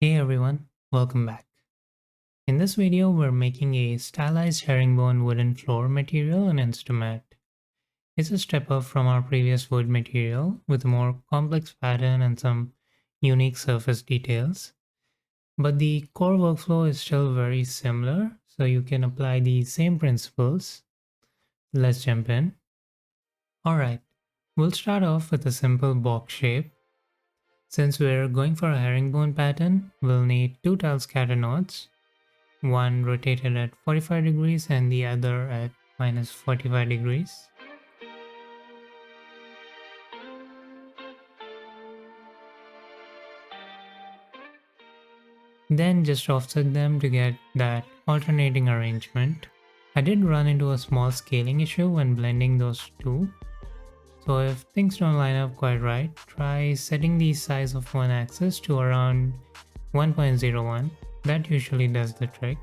Hey everyone, welcome back. In this video, we're making a stylized herringbone wooden floor material in InstaMAT. It's a step up from our previous wood material with a more complex pattern and some unique surface details. But the core workflow is still very similar, so you can apply the same principles. Let's jump in. Alright, we'll start off with a simple box shape. Since we're going for a herringbone pattern, we'll need two tile scatter nodes, one rotated at 45 degrees and the other at minus 45 degrees. Then just offset them to get that alternating arrangement. I did run into a small scaling issue when blending those two, so if things don't line up quite right, try setting the size of one axis to around 1.01. That usually does the trick.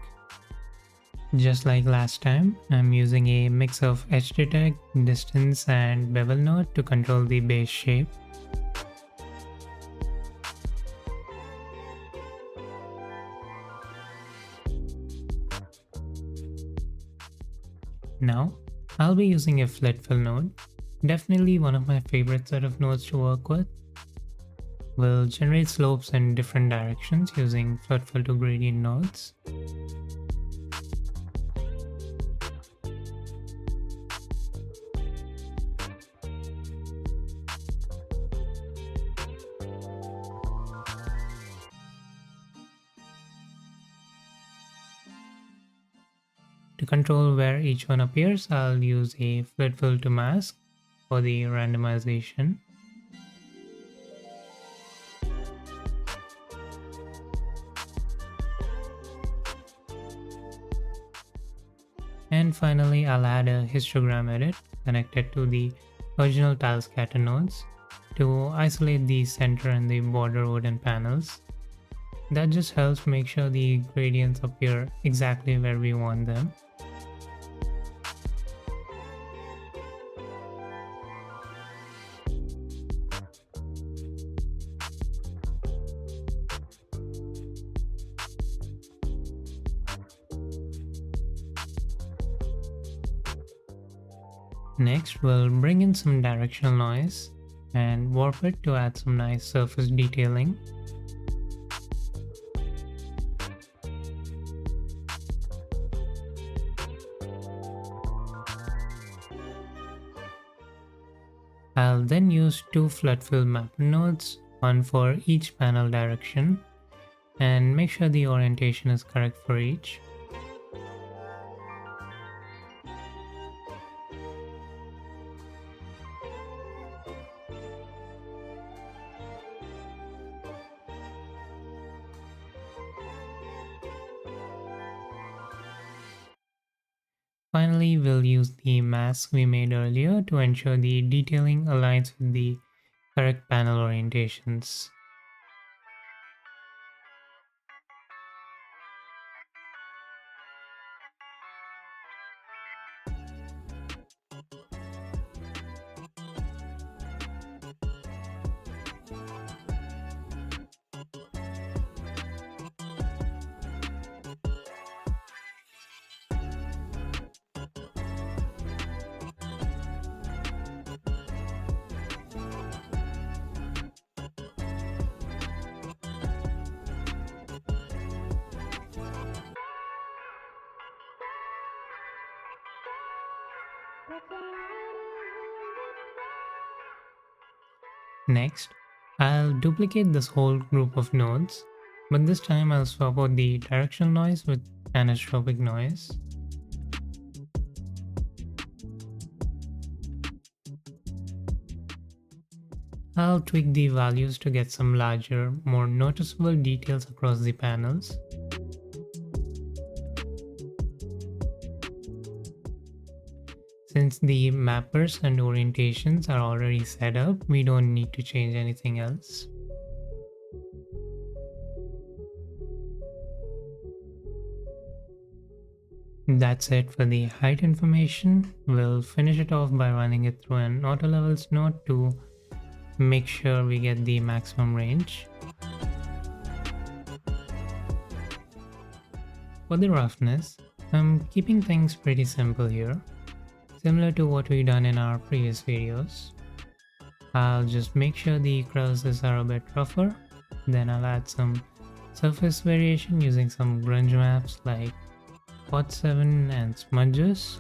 Just like last time, I'm using a mix of edge detect, distance and bevel node to control the base shape. Now, I'll be using a flat fill node, definitely one of my favorite set of nodes to work with. We'll generate slopes in different directions using flat fill to gradient nodes. To control where each one appears, I'll use a flat fill to mask for the randomization. And finally, I'll add a histogram edit connected to the original tile scatter nodes to isolate the center and the border wooden panels. That just helps make sure the gradients appear exactly where we want them. Next, we'll bring in some directional noise and warp it to add some nice surface detailing. I'll then use two flat fill mapper nodes, one for each panel direction, and make sure the orientation is correct for each. Finally, we'll use the mask we made earlier to ensure the detailing aligns with the correct panel orientations. Next, I'll duplicate this whole group of nodes, but this time I'll swap out the directional noise with anisotropic noise. I'll tweak the values to get some larger, more noticeable details across the panels. Since the mappers and orientations are already set up, we don't need to change anything else. That's it for the height information. We'll finish it off by running it through an auto levels node to make sure we get the maximum range. For the roughness, I'm keeping things pretty simple here, similar to what we done in our previous videos. I'll just make sure the crevices are a bit rougher, then I'll add some surface variation using some grunge maps like Pot 7 and smudges.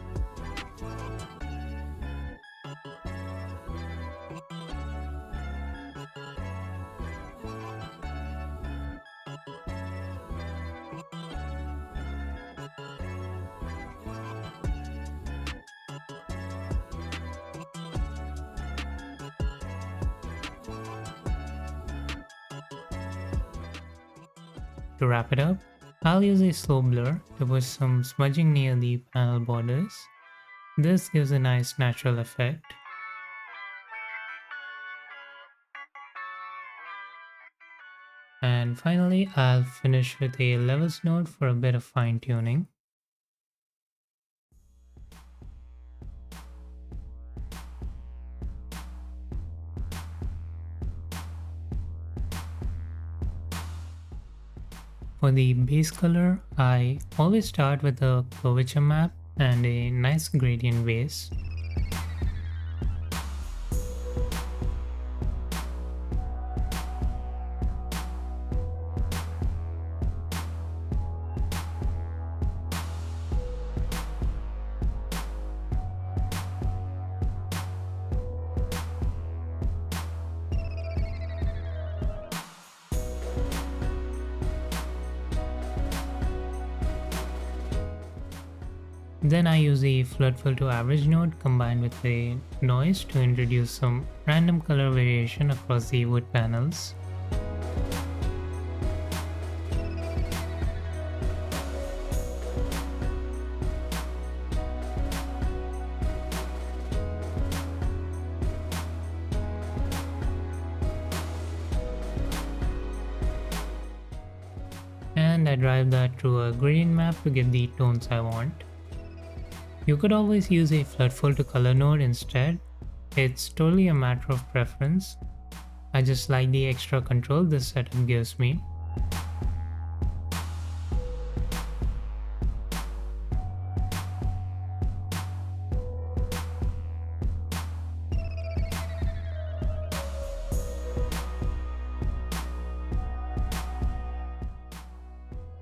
To wrap it up, I'll use a slow blur to put some smudging near the panel borders. This gives a nice natural effect. And finally, I'll finish with a levels node for a bit of fine tuning. For the base color, I always start with a curvature map and a nice gradient base. Then I use a flood fill to average node combined with a noise to introduce some random color variation across the wood panels. And I drive that through a gradient map to get the tones I want. You could always use a flood fill to color node instead. It's totally a matter of preference. I just like the extra control this setup gives me.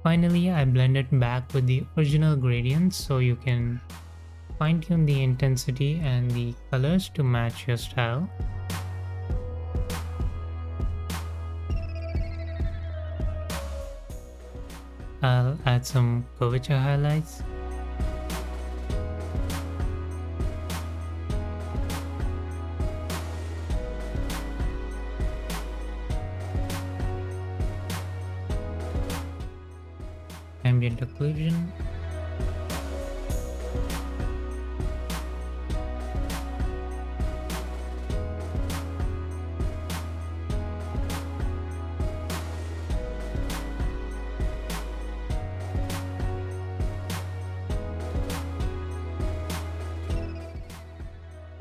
Finally, I blend it back with the original gradients so you can fine-tune the intensity and the colors to match your style. I'll add some curvature highlights. Ambient occlusion.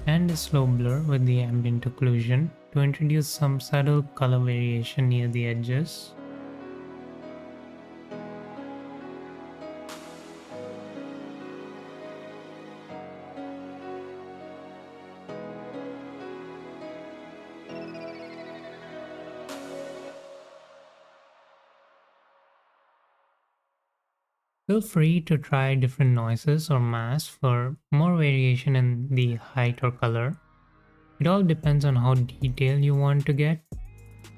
And a slow blur with the ambient occlusion to introduce some subtle color variation near the edges. Feel free to try different noises or masks for more variation in the height or color. It all depends on how detailed you want to get.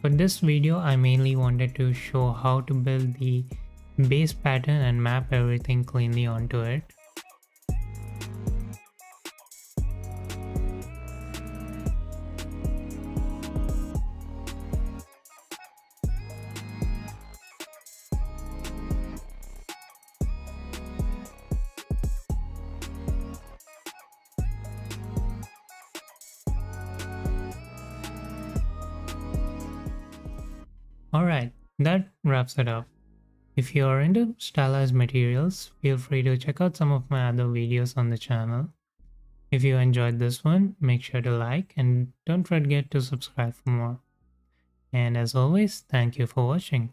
For this video, I mainly wanted to show how to build the base pattern and map everything cleanly onto it. Alright, that wraps it up. If you are into stylized materials, feel free to check out some of my other videos on the channel. If you enjoyed this one, make sure to like and don't forget to subscribe for more. And as always, thank you for watching.